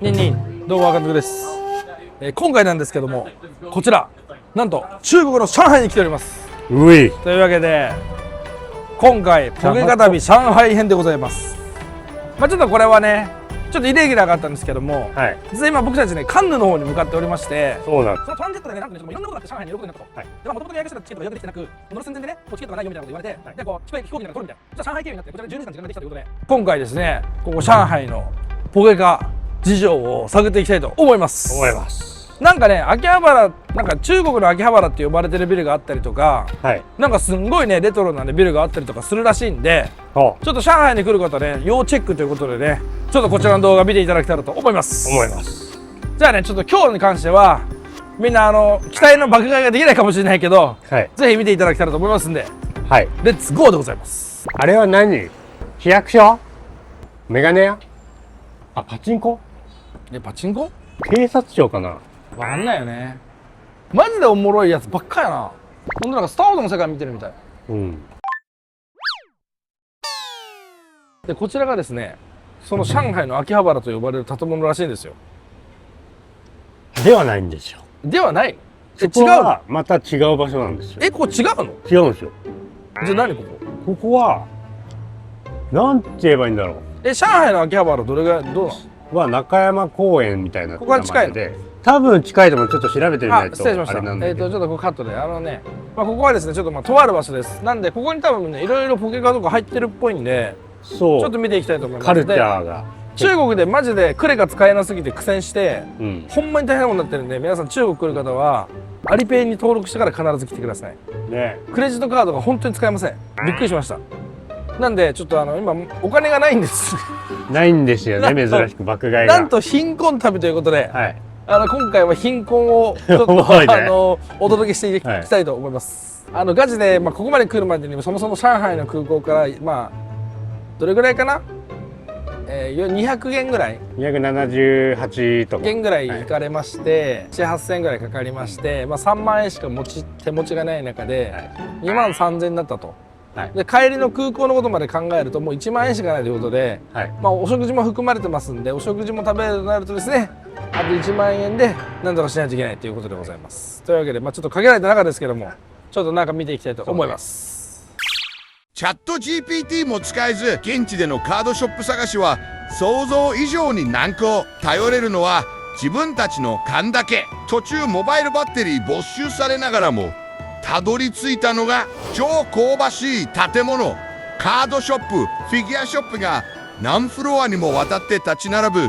ニンニン、どうも若手です、今回なんですけども、こちらなんと中国の上海に来ております。うい。というわけで今回ポケカ旅上海編でございます。ちょっとこれはねちょっとイレギュラーがあったんですけども、はい。実は今僕たちねカンヌの方に向かっておりまして、そうなんです。そのトランジットでね、なんかね、いろんなことがあって上海にいることになったと。はい。でもともと予約してたチケットが予約できてなく、乗る寸前でね、こうチケットがないよみたいなこと言われて、でこう飛行機なんか取るみたいな。じゃあ上海経由になってこちらで12時間時間ができたということで、今回ですね、ここ上海のポケカ事情を探っていきたいと思います。思います。なんかね、秋葉原、なんか中国の秋葉原って呼ばれてるビルがあったりとか、はい。なんかすんごいねレトロな、ね、ビルがあったりとかするらしいんで、そちょっと上海に来る方ね要チェックということでね、ちょっとこちらの動画見ていただけたらと思います。思います。じゃあね、ちょっと今日に関してはみんな期待の爆買いができないかもしれないけど、はい。ぜひ見ていただけたらと思いますんで、はい。レッツゴーでございます。あれは何？市役所？メガネ屋？あ、パチンコ？パチンコ警察庁かな？わかんないよね。マジでおもろいやつばっかやな。ほんとなんかスター・ウォーズの世界見てるみたい。うん。でこちらがですね、その上海の秋葉原と呼ばれる建物らしいんですよ。ではないんですよ。ではない。違うここの？はまた違う場所なんですよ。ここ違うの？違うんですよ。じゃあ何ここ？ここはなんて言えばいいんだろ上海の秋葉原どれぐらいどうなの？う。は中山公園みたいなここは近いの名前で、多分近いともちょっと調べてみないと失礼しました。あれなんだけど。ちょっとここカットでここはですねちょっととある場所です。なんでここに多分ねいろいろポケカとか入ってるっぽいんで、そう。ちょっと見ていきたいと思います。カルチャでーが。中国でマジでクレが使えなすぎて苦戦して、うん。ほんまに大変なことになってるんで、皆さん中国来る方はアリペイに登録してから必ず来てください。ね。クレジットカードが本当に使えません。びっくりしました。なんでちょっと今お金がないんですないんですよね、珍しく爆買いが。なんと貧困旅ということで、はい。今回は貧困をちょっと、重いねお届けしていきたいと思います。ガチで、ここまで来るまでにそもそも上海の空港からどれぐらいかな、200元ぐらい278とか元ぐらい行かれまして、7、8000円ぐらいかかりまして、3万円しか手持ちがない中で、2万3000円だったと。はい。で帰りの空港のことまで考えるともう1万円しかないということで、はい。お食事も含まれてますんで、お食事も食べるとなるとですね、あと1万円で何とかしないといけないということでございます。というわけで、ちょっと限られた中ですけども、ちょっとなんか見ていきたいと思います。チャット GPT も使えず現地でのカードショップ探しは想像以上に難航。頼れるのは自分たちの勘だけ。途中モバイルバッテリー没収されながらもたどり着いたのが超香ばしい建物。カードショップ、フィギュアショップが何フロアにもわたって立ち並ぶ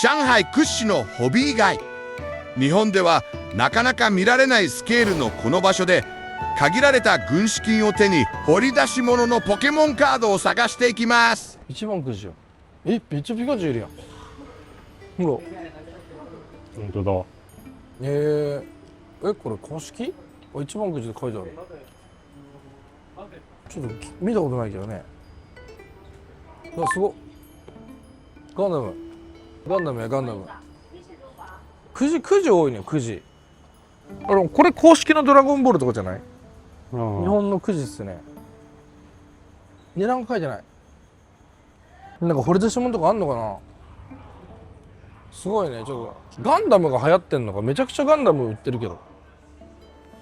上海屈指のホビー街。日本ではなかなか見られないスケールのこの場所で限られた軍資金を手に掘り出し物のポケモンカードを探していきます。一番くじよ。めっちゃピカチュウいるやん。ほ本当だ。ら。これ公式？一番くじで書いてある。ちょっと見たことないけどね。すごっ。ガンダムやガンダム。くじ多いね、くじ。これ公式のドラゴンボールとかじゃない？日本のくじっすね。値段書いてない。なんか掘り出し物とかあんのかな。すごいね。ちょっとガンダムが流行ってんのか。めちゃくちゃガンダム売ってるけど、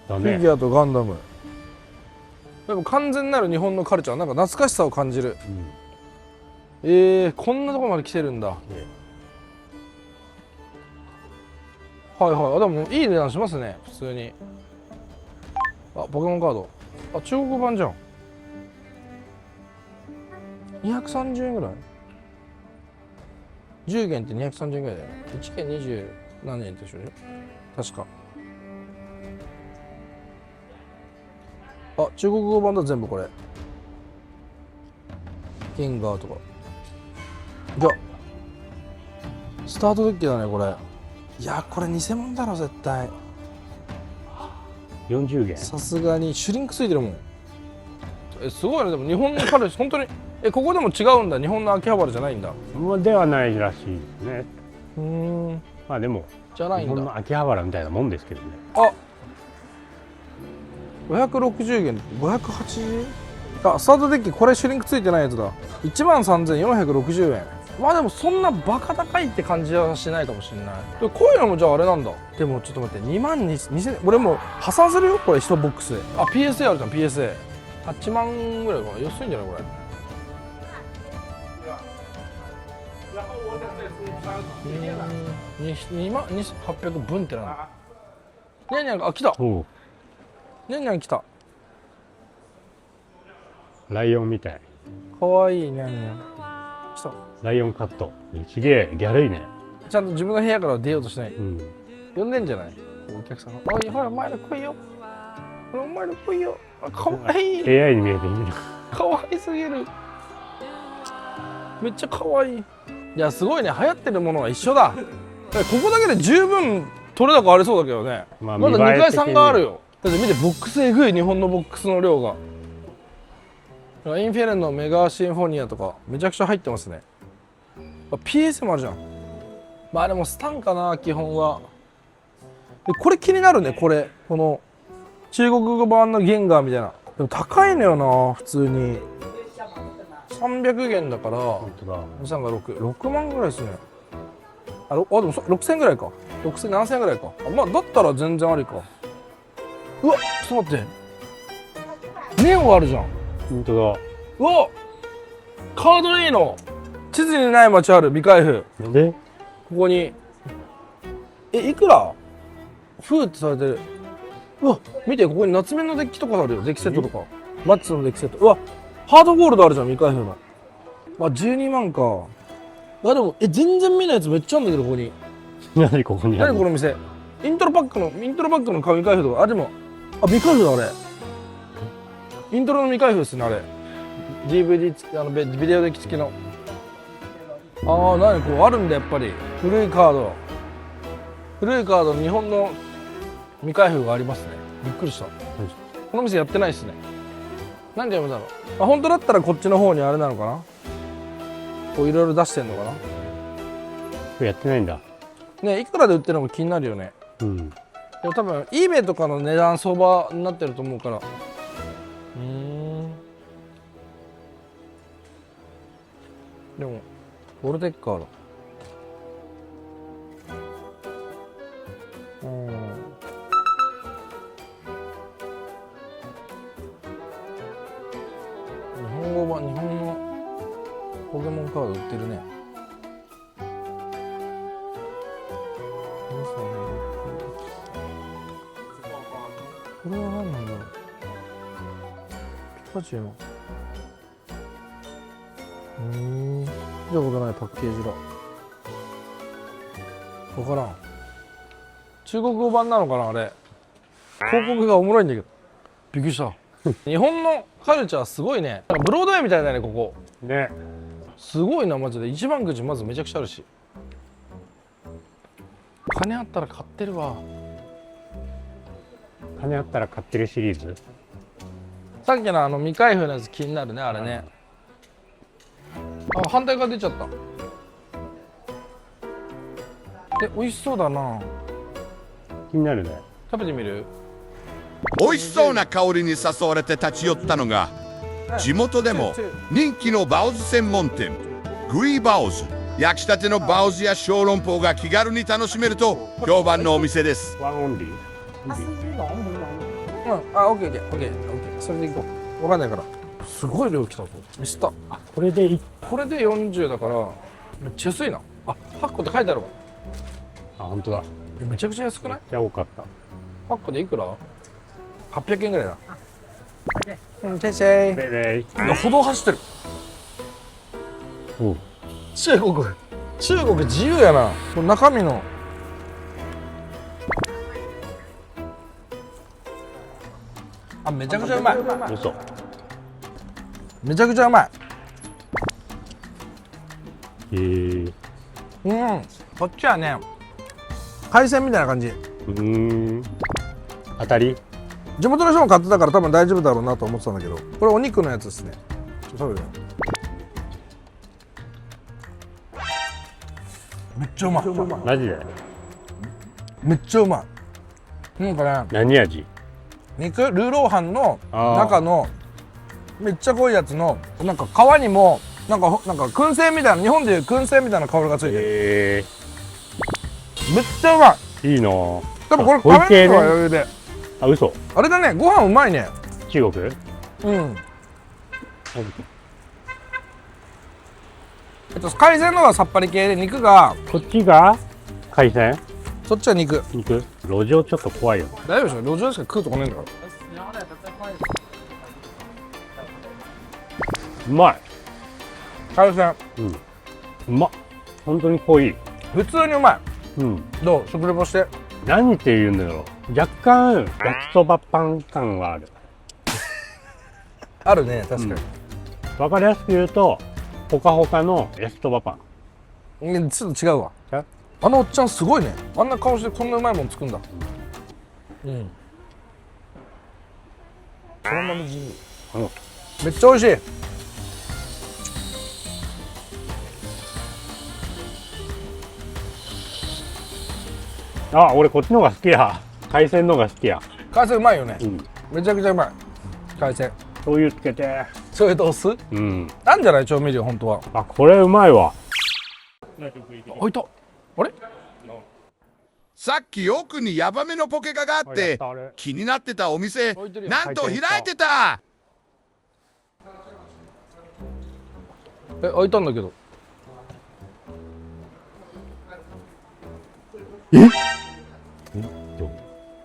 だね。フィギュアとガンダム。でも完全なる日本のカルチャー、なんか懐かしさを感じる。こんなところまで来てるんだ。はいはい。でもいい値段しますね、普通に。ポケモンカード。中国版じゃん。230円ぐらい。10元って230円ぐらいだよね。1元20何円ってでしょ確か。中国語版だ全部これ。ゲンガーとか。じゃスタートデッキだねこれ。いやこれ偽物だろ絶対。40元。さすがにシュリンクついてるもん。すごいね。でも日本の彼氏本当にここでも違うんだ。日本の秋葉原じゃないんだ。ではないらしいですね。でもじゃないんだ。日本の秋葉原みたいなもんですけどね。560元580円。スタートデッキこれシュリンクついてないやつだ。13,460円。まあでもそんなバカ高いって感じはしないかもしれない。でこういうのもじゃああれなんだ。でもちょっと待って、2万2000円、俺もう破産するよこれ、1ボックスで。あ PSA あるじゃん。 PSA 8万ぐらいかな。安いんじゃないこれ。2万2800分ってなんだ。にゃんにゃんが、あ、来た。おう、にゃんにゃん来た。ライオンみたい。かわいいにゃんにゃん来た。ライオンカット。すげえ、ギャルいね。ちゃんと自分の部屋から出ようとしない。うん。呼んでんじゃないお客さんが。おい、ほら、お前ら来いよ。ほら、お前ら来いよ。あ、かわいい。 AI に見えていいな。かわいすぎる。めっちゃかわいい。いや、すごいね。流行ってるものは一緒だ。ここだけで十分取れ高ありそうだけどね。まあまだ2見栄え的に回3があるよ。だって見て、ボックスえぐい。日本のボックスの量が。インフェルノメガシンフォニアとかめちゃくちゃ入ってますね。あ、 PS もあるじゃん。まあでもスタンかな基本は。でこれ気になるね。この中国語版のゲンガーみたいな。でも高いのよな普通に。300元だから本当だ。23が6万ぐらいですね。でも6000ぐらいか。6000、7000ぐらいか。あ、まあだったら全然ありか。うわ、ちょっと待って、ネオあるじゃん。本当だ。うわ、カードいいの。地図にない街ある未開封。なんで？ここにいくらフーってされてる。うわ、見て、ここに夏目のデッキとかあるよ。デッキセットとかマッチのデッキセット。うわ、ハードゴールドあるじゃん未開封の。あ、12万か。あ、でも全然見ないやつめっちゃあるんだけど。ここに何ここにある何この店。イントロパックの未開封とか。あ、でも未開封だあれ。イントロの未開封ですねあれ。 DVD 付き、ビデオデッキ付きの。ああ、何こうあるんだやっぱり。古いカード日本の未開封がありますね。びっくりした。この店やってないですね。なんでやめたの。あ、本当だったらこっちの方にあれなのかな。こういろいろ出してんのかな。これやってないんだ。ね、いくらで売ってるのか気になるよね。うん。でも多分 eBay とかの値段相場になってると思うから。でもボルテッカーだ。日本のポケモンカード売ってるね。これは何なんだろう。ピカチュウの見たことないパッケージだ。分からん。中国語版なのかなあれ。広告がおもろいんだけど。びっくりした。日本のカルチャーすごいね。なんかブロードウェイみたいだねここ。ね。すごいなマジで。一番口まずめちゃくちゃあるし。金あったら買ってるわ。金あったら買ってるシリーズ。さっきの未開封のやつ気になるねあれね。あ、反対側出ちゃった。美味しそうだな。気になるね。食べてみる？美味しそうな香りに誘われて立ち寄ったのが地元でも人気のバオズ専門店グリーバオズ。焼きたてのバオズや小籠包が気軽に楽しめると評判のお店です。ワンオンリー。うん、あ、オッケーオッケーオッケー。それでいこう。わかんないから。すごい量来たぞ。ミスった。これでこれで40だからめっちゃ安いな。あ、8個って書いてあるわ。あ、本当だ。めちゃくちゃ安くない？じゃあ多かった。8個でいくら？800円ぐらいだ。うん、てんせい。ベイベイ。歩道走ってる。うん。中国自由やな。この中身のめちゃくちゃうまい。嘘。めちゃくちゃうまい。こっちはね海鮮みたいな感じ。当たり。地元の人も買ってたから多分大丈夫だろうなと思ってたんだけど、これお肉のやつですね。ちょっと食べるよ。めっちゃうまい。マジで。めっちゃうまい。なんかね、何味？肉ルーローハンの中のめっちゃ濃いやつのなんか皮にもなんか燻製みたいな、日本でいう燻製みたいな香りがついてる。めっちゃうまい。いいなぁ。多分これ食べるのは余裕で。あ、嘘。あれだね、ご飯うまいね。中国？うん。海鮮の方がさっぱり系で、肉がこっちが海鮮？そっちは肉。肉？路上ちょっと怖いよ。大丈夫でしょ、路上でしか食うとこねえんだから。うまい。海鮮うまっ。本当に濃い。普通にうまい。うん。どう、食レポして。何って言うんだろう。若干焼きそばパン感はある。あるね、確かに。わかりやすく言うと、ほかほかの焼きそばパン。ちょっと違うわ。え？あのおっちゃんすごいね。あんな顔してこんなうまいもん作るんだ。うん。そのまま自由。めっちゃ美味しい。あ、俺こっちの方が好きや。海鮮の方が好きや。海鮮うまいよね。うん。めちゃくちゃうまい。海鮮。醤油つけて。それとお酢うん。なんじゃない調味料、本当は。あ、これうまいわ。置いた。あれさっき奥にヤバめのポケカがあって気になってたお店なんと開いてた。開いたんだけど。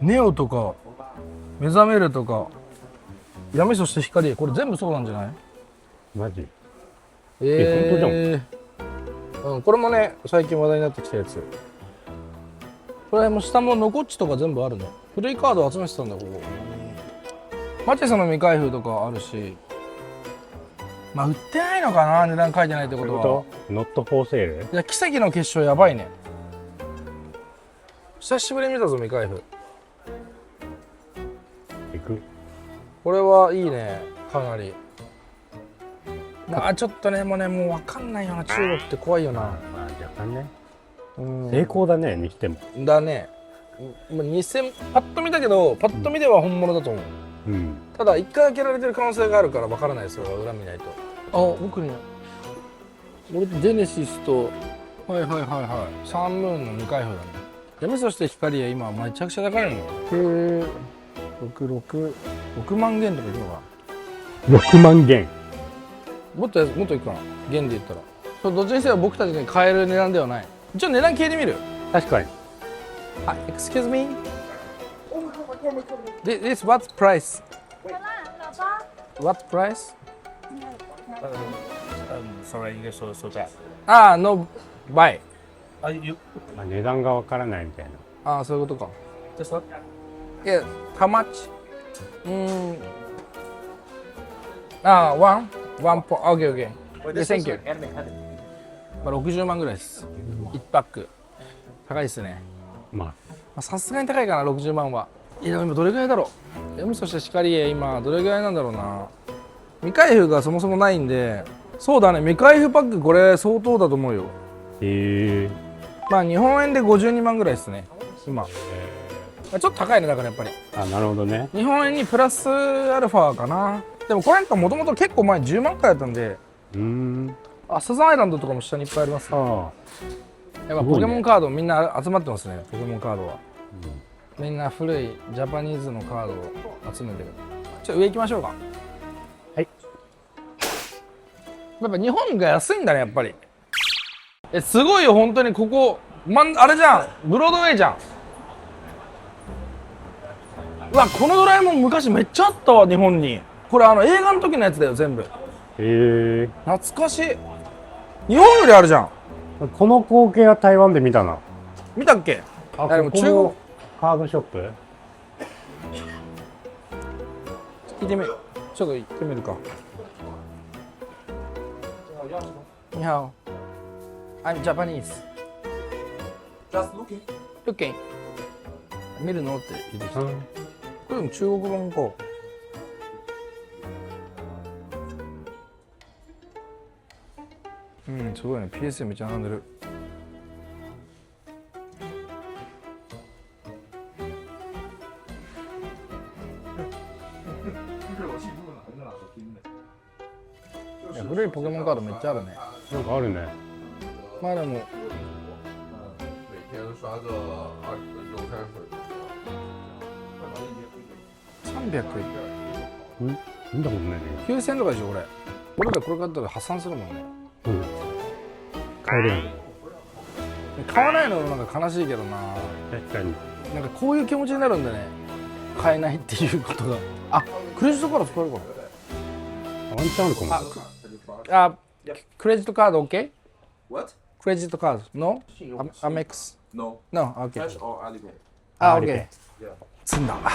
ネオとか目覚めるとか闇そして光、これ全部そうなんじゃない？マジ？本当じゃん。うん、これもね最近話題になってきたやつ。これも下もノコッチとか全部あるね。古いカード集めてたんだここ。マチェスの未開封とかあるし、まあ売ってないのかな、値段書いてないってことは。ノットフォーセール？いや、奇跡の結晶やばいね。久しぶりに見たぞ未開封。行く？これはいいね、かなり。まあちょっとね、もう分かんないよな、中国って怖いよな。まあ若干ね。うん、成功だね、にしても。だね。まあ、2000パッと見たけど、パッと見では本物だと思う。うん。ただ1回開けられてる可能性があるから分からないですよ、裏見ないと。あ、奥に俺ジェネシスとサンムーンの未開封だね。闇そして光は今めちゃくちゃ高いのよ。6万元とかいくのかな。6万元。もっといくかな、元で言ったら。それどっちにせよ僕たちに買える値段ではない。一応値段聞いてみる。確かに。Excuse me? This what price? What price? Sorry, English so bad. No buy. You まあ値段がわからないみたいな。そういうことか。 just what? Yeah, how much? One point. Okay. Thank you. まあ60万ぐらいです。1パック。高いですね。まさすがに高いかな、60万は。いやでも今どれぐらいだろう。闇そして光へ今どれぐらいなんだろうな。未開封がそもそもないんで、そうだね、未開封パックこれ相当だと思うよ。まあ日本円で52万ぐらいですね今。ちょっと高いね、だからやっぱり。なるほどね。日本円にプラスアルファかな。でもこれなんかもともと結構前10万回だったんで。サザンアイランドとかも下にいっぱいあります。やっぱポケモンカードみんな集まってますね、ポケモンカードは。みんな古いジャパニーズのカードを集めてる。上行きましょうか。はい。やっぱ日本が安いんだね、やっぱり。すごいよ、本当にここ、あれじゃん、ブロードウェイじゃん。うわ、このドラえもん昔めっちゃあったわ、日本に。これ映画の時のやつだよ、全部。懐かしい。日本よりあるじゃん。この光景は台湾で見たな。見たっけ？でも中国カードショップ？聞いてみる。ちょっと行ってみるか。にゃお。I'm Japanese. Just looking. Looking. 見るのって言ってきた。これでも中国版か。すごいね。PSA めっちゃ並んでる。いや古いポケモンカードめっちゃあるね。なんかあるね。まあでも每天刷个20分钟30分。 300見たことないね。 9000とかでしょこれ。俺らこれ買ったら破産するもんね。うん。買えるやん。買わないのなんか悲しいけどな。確かに。なんかこういう気持ちになるんだね。買えないっていうことが。あ、クレジットカード使えるかワンチャンあるかも。な。あ、クレジットカード OK？ What? クレジットカード No？ アメックス No. No? OK。 Cash or Alipay? あ、アリ OK ペ。積んだ。頭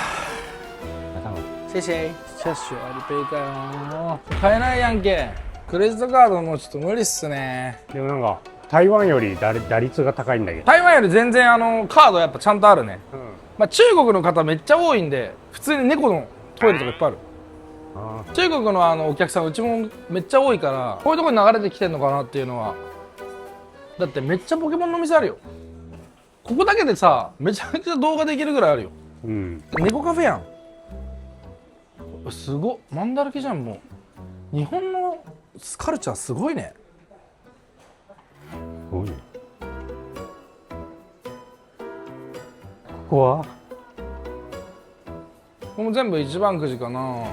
シェシェシャッシュアリペイかよ。買えないやんけ。クレジットカードもうちょっと無理っすね。でもなんか台湾より打率が高いんだけど。台湾より全然カードやっぱちゃんとあるね。うん。まあ中国の方めっちゃ多いんで、普通に猫のトイレとかいっぱいある。あ中国のお客さんうちもめっちゃ多いから、こういうとこに流れてきてんのかなっていうのは。だってめっちゃポケモンの店あるよ。ここだけでさ、めちゃめちゃ動画できるぐらいあるよ。ーうん。猫カフェやん。すごっ、マンだらけじゃん。もう日本のカルチャーすごいね。すごいね。ここはここも全部一番くじかな。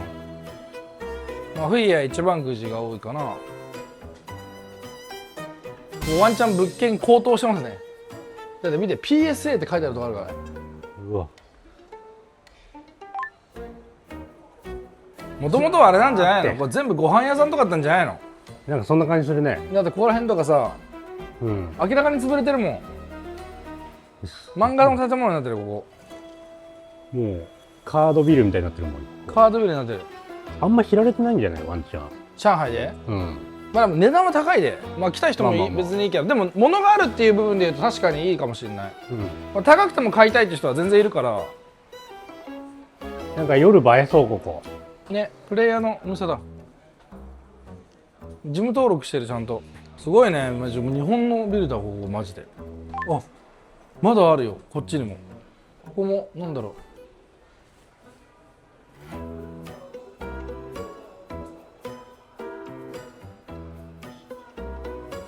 まあフィギュア一番くじが多いかな。もうワンチャン物件高騰してますね。だって見て PSA って書いてあるとこあるからね。うわ。もともとはあれなんじゃないの？これ全部ご飯屋さんとかだったんじゃないの？なんかそんな感じするね。だってここら辺とかさ、うん。明らかに潰れてるもん。漫画の建物になってるこもうカードビルみたいになってるもん。こ。カードビルになってる。あんま知られてないんじゃないワンチャン。上海で？うん。まあでも値段は高いで。まあ来た人もいい、まあまあまあ別にいいけど、でも物があるっていう部分で言うと確かにいいかもしれない。うん。まあ、高くても買いたいって人は全然いるからなんか夜映えそうここ。ね。プレイヤーのお店だ。事務登録してるちゃんと。すごいね。マジ日本のビルだここマジで。あ、まだあるよこっちにも。ここもなんだろう。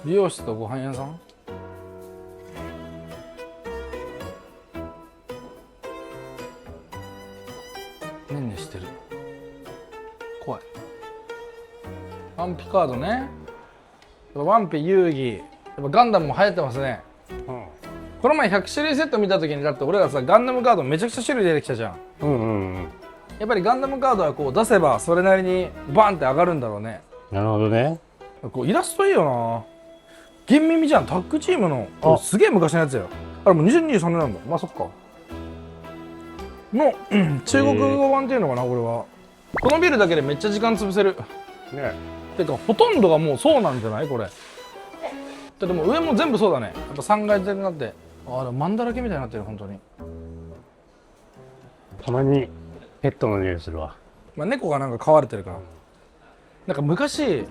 美容室とご飯屋さん。ねんねしてる。怖い。ワンピカードね。やっぱワンピ遊戯。やっぱガンダムも流行ってますね。うん。この前100種類セット見た時にだって俺らさガンダムカードめちゃくちゃ種類出てきたじゃん。うんうんうん。やっぱりガンダムカードはこう出せばそれなりにバンって上がるんだろうね。なるほどね。こうイラストいいよな。銀耳じゃん。タッグチームのあすげえ昔のやつよ。あれもう2023年なんだ。まあそっかの、中国語版っていうのかなこれは。このビルだけでめっちゃ時間潰せる。ね。てかほとんどがもうそうなんじゃないこれ。でも上も全部そうだね。やっぱ3階建てになって、あれマンだらけみたいになってる本当に。たまにペットの匂いするわ。まあ猫がなんか飼われてるから。なんか昔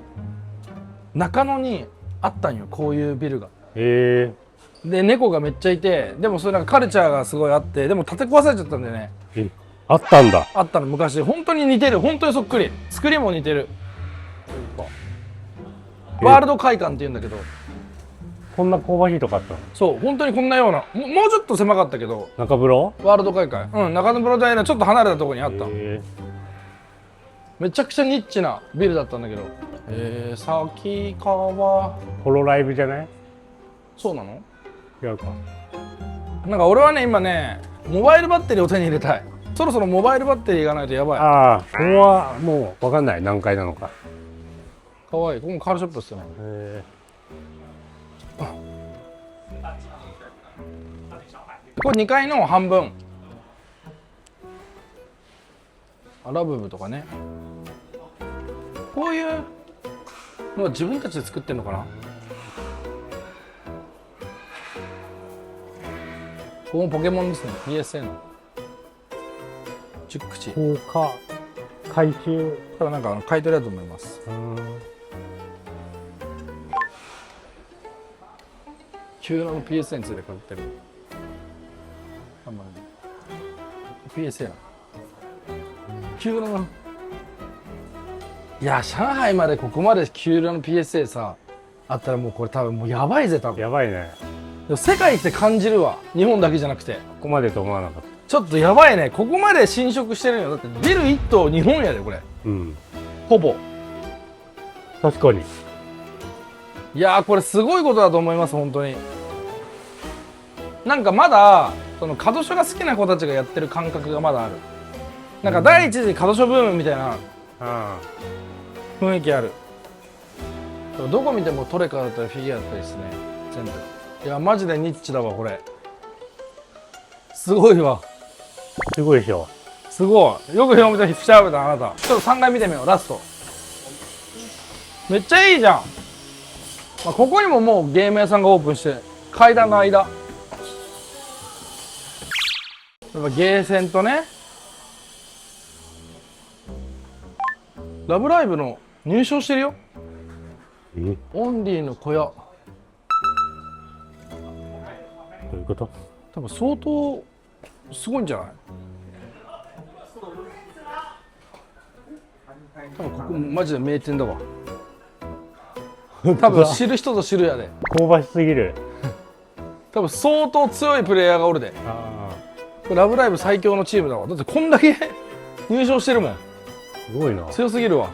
中野にあったんよこういうビルが。えで猫がめっちゃいて、でもそれなんかカルチャーがすごいあって、でも建て壊されちゃったんだよね。えあったんだ。あったの昔。本当に似てる。本当にそっくり。作りも似てる。ワールド会館っていうんだけど、こんな香ばしいとこあったの。そう本当にこんなような、もうちょっと狭かったけど、中風呂。ワールド会館、中野ブロ台のちょっと離れたところにあった。めちゃくちゃニッチなビルだったんだけど、先川。ホロライブじゃない。そうなの？違うか。なんか俺はね今ねモバイルバッテリーを手に入れたい。そろそろモバイルバッテリーがないとやばい。ああ、ここはもう分かんない何階なのか。かわいい。ここもカードショップですよね。これ2階の半分。ラブブとかね。こういうのは自分たちで作ってんのかな。ここもポケモンですね。 PSA の10口。こ高価回収。れはなんか買い取りだと思います。急なの PSA について買ってる。あんまり PSA な。急なのいや上海までここまで給料の PSA さあったらもうこれ多分もうやばいぜ多分。やばいね。でも世界って感じるわ、日本だけじゃなくて。ここまでと思わなかった。ちょっとやばいね、ここまで侵食してるよ。だってビル1棟日本やでこれ、うん。ほぼ。確かに。いやーこれすごいことだと思います本当に。なんかまだその角書が好きな子たちがやってる感覚がまだある。なんか第一次角書ブームみたいな雰囲気ある。どこ見てもトレカだったりフィギュアだったりですね全部。いやマジでニッチだわこれ。すごいわ。すごいでしょ。すごい。よく調べたあなた。ちょっと3階見てみようラスト。めっちゃいいじゃん。まあ、ここにももうゲーム屋さんがオープンして階段の間。やっぱゲーセンとね。ラブライブの入賞してるよ。オンリーの小屋。どういうこと？多分相当すごいんじゃない？多分ここマジで名店だわ。多分知る人ぞ知るやで。香ばしすぎる。多分相当強いプレイヤーがおるで。あこれラブライブ最強のチームだわ。だってこんだけ入賞してるもん。あ、すごいな。強すぎるわ。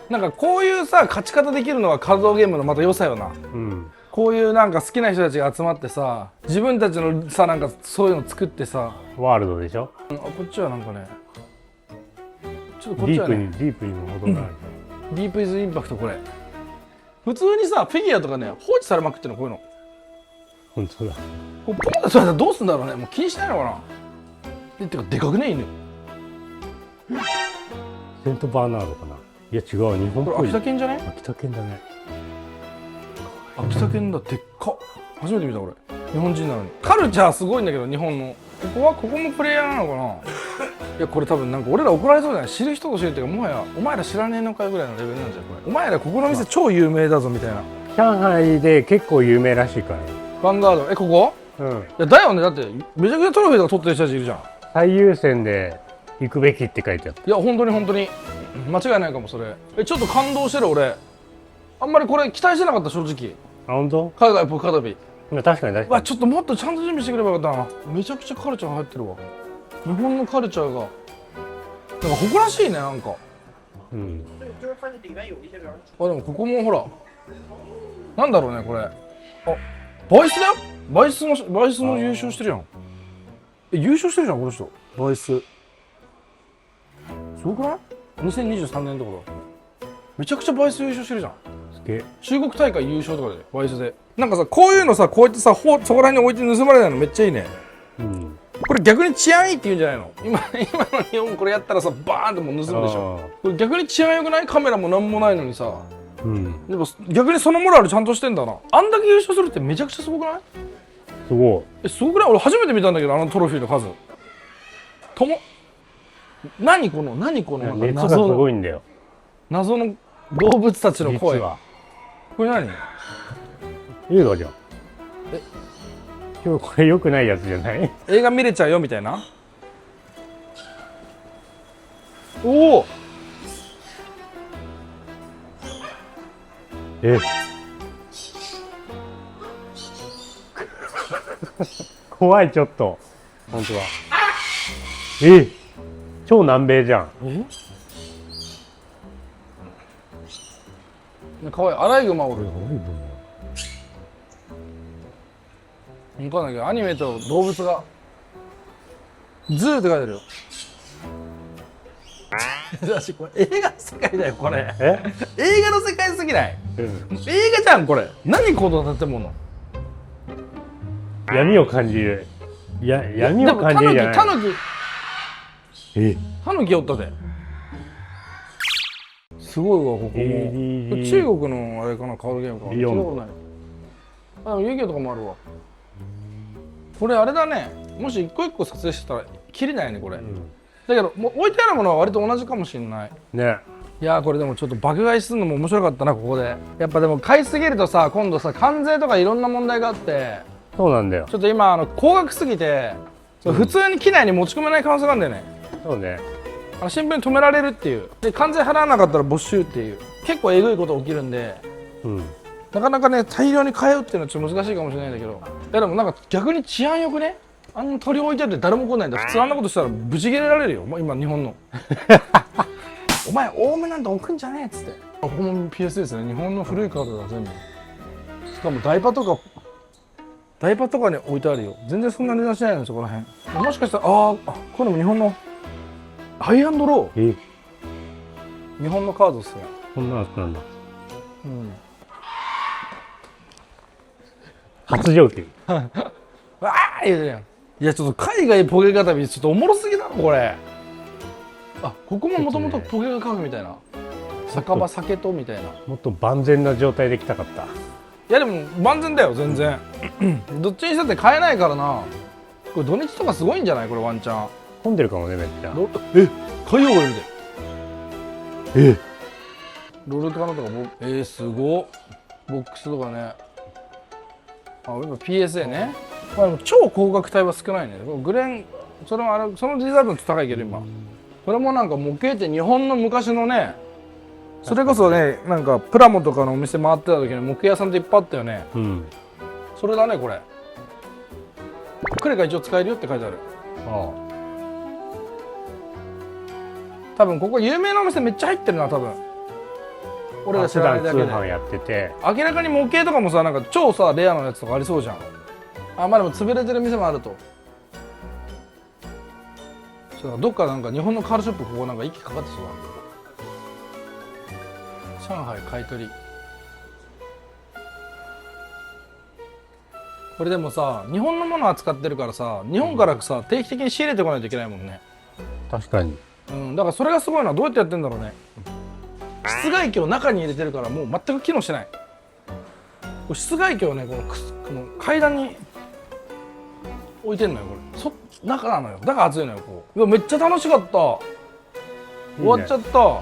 なんかこういうさ勝ち方できるのはカードゲームのまた良さよな。うん。こういうなんか好きな人たちが集まってさ自分たちのさなんかそういうの作ってさ。ワールドでしょ。あこっちはなんかねちょっとこっディープにちはねディープにも程がある。ディープイズインパクト。これ普通にさフィギュアとかね放置されまくってるのこういうの。本当だ。こうポンってそれどうすんだろうね。もう気にしないのかな。てかでかくね犬。セントバーナードかな。いや違う、日本っこれぽい。秋田犬じゃね？秋田犬だね。秋田犬だ。でっか。初めて見たこれ。日本人なのに。カルチャーすごいんだけど日本の。ここもプレイヤーなのかな。いやこれ多分なんか俺ら怒られそうじゃない。知る人ぞ知るっていうかもはやお前ら知らねえのかよぐらいのレベルなんじゃんこれ。お前らここの店超有名だぞみたいな。上海で結構有名らしいからね。ヴァンガードここ？うん。いやだよね。だってめちゃくちゃトロフィーとか取ってる人たちいるじゃん。最優先で行くべきって書いてあった。いや本当に間違いないかもそれ。ちょっと感動してる俺。あんまりこれ期待してなかった正直。あ、本当？海外ポカダビ。いや確かに確かに。わちょっともっとちゃんと準備してくればよかったな。めちゃくちゃカルチャー入ってるわ。日本のカルチャーがなんか誇らしいねなんか。うん。あでもここもほらなんだろうねこれ。あバイスだよ。バイスも優勝してるやん。優勝してるじゃんこの人。バイスすごくない？ 2023 年とかだ。めちゃくちゃバイス優勝してるじゃん。すげえ。中国大会優勝とかでバイスで。なんかさこういうのさこうやってさそこら辺に置いて盗まれないのめっちゃいいね。うん。これ逆に治安いいって言うんじゃないの？今の日本これやったらさバーンってもう盗むでしょ。これ逆に治安良くない？カメラもなんもないのにさ。うん。でも逆にそのモラルちゃんとしてんだな。あんだけ優勝するってめちゃくちゃすごくない？すごい。すごくない？俺初めて見たんだけどあのトロフィーの数。何このなんか熱がすごいんだよ。謎の動物たちの声。実は。これ何？映画じゃん。今日これ良くないやつじゃない？映画見れちゃうよみたいな。おお。怖いちょっと。本当だ。超南米じゃん。かわいいアライグマおる。分かんないけどアニメと動物がズーって書いてるよ。私これ映画の世界だよこれ。映画の世界すぎない？映画じゃんこれ。何この建物。闇を感じる。闇を感じるじゃない。タヌキおったで。すごいわここも。中国のあれかなカードゲームかな。聞いたことない。あ遊戯王とかもあるわ。これあれだね。もし一個一個撮影してたら切れないねこれ。だけどもう置いてあるものは割と同じかもしれない。ね。いやこれでもちょっと爆買いするのも面白かったなここで。やっぱでも買いすぎるとさ今度さ関税とかいろんな問題があって。そうなんだよ。ちょっと今高額すぎて、普通に機内に持ち込めない可能性があるんだよね。そうね。新聞に止められるっていう。で、完全払わなかったら没収っていう。結構えぐいこと起きるんで、うん。なかなかね、大量に買うっていうのはちょっと難しいかもしれないんだけど。でもなんか逆に治安よくね、あんな鳥置いてあって誰も来ないんだ。普通あんなことしたらブチ切れられるよ、もう今日本の。お前多めなんて置くんじゃねえっつって。ここも PS ですね。日本の古いカードが全部。しかもダイパとかに置いてあるよ。全然そんな値段しないのそこら辺。もしかしたらこれも日本のハイアンドロー。日本のカードっすね。こんなやつなんだ。うん。発情期。わー言うてるやん。いやちょっと海外ポケカ旅ちょっとおもろすぎだろこれ。ここももともとポケカカフェみたいな。酒場酒とみたいな。もっと万全な状態で来たかった。いやでも万全だよ全然。どっちにしたって買えないからな。これ土日とかすごいんじゃないこれワンチャン。混んでるかもね、めっちゃ。海洋が見て。ロールカードとかすごっ。ボックスとかね。やっぱ PSA ね。まあ、でも超高額帯は少ないね。グレン、そのリザーブの高いけど今。これもなんか模型って日本の昔のね、それこそね、なんかプラモとかのお店回ってた時に模型屋さんっていっぱいあったよね。うん。それだねこれ。クレカ一応使えるよって書いてある。多分ここ有名なお店めっちゃ入ってるな多分。俺が知らないだけで。普段通販やってて。明らかに模型とかもさなんか超さレアなやつとかありそうじゃん。まあでも潰れてる店もあると。どっかなんか日本のカードショップここなんか息かかってそうだ。上海買い取り。これでもさ日本のもの扱ってるからさ日本からさ定期的に仕入れてこないといけないもんね。確かに。だからそれがすごいな。どうやってやってんだろうね。室外機を中に入れてるからもう全く機能してない。室外機をねこの階段に置いてんのよこれ。中なのよ。だから暑いのよこう。めっちゃ楽しかった。終わっちゃった。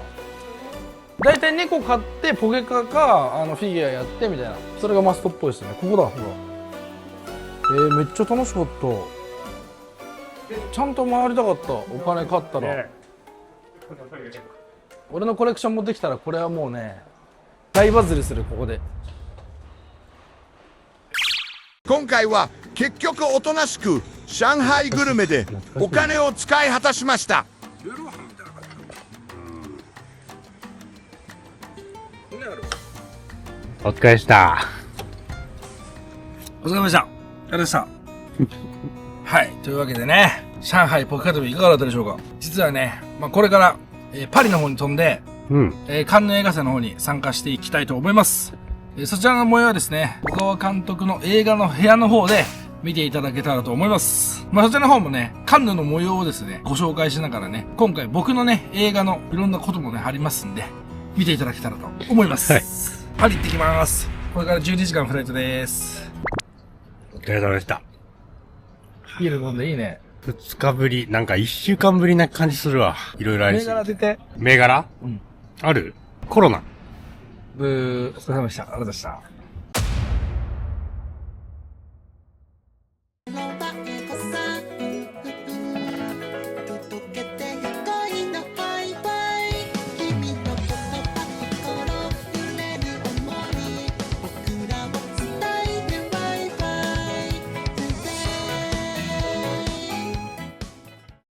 だいたい猫買ってポケカかフィギュアやってみたいな。それがマストっぽいですね。ここだほら。めっちゃ楽しかった。ちゃんと回りたかった。お金買ったら。俺のコレクション持ってきたらこれはもうね大バズりするここで。今回は結局おとなしく上海グルメでお金を使い果たしました。お疲れした。お疲れ様でした。ありがとうございました。はい。というわけでね、上海ポケカ旅いかがだったでしょうか。実はね、これから、パリの方に飛んで、カンヌ映画祭の方に参加していきたいと思います。そちらの模様はですね、小川監督の映画の部屋の方で見ていただけたらと思います。そちらの方もね、カンヌの模様をですね、ご紹介しながらね、今回僕のね、映画のいろんなこともね、ありますんで、見ていただけたらと思います。はい。パリ行ってきます。これから12時間フライトです。お疲れ様でした。ビール飲んでいいね。2日ぶり、なんか1週間ぶりな感じするわ。いろいろあり銘柄出て。銘柄あるコロナ。お疲れ様でした。ありがとうございました。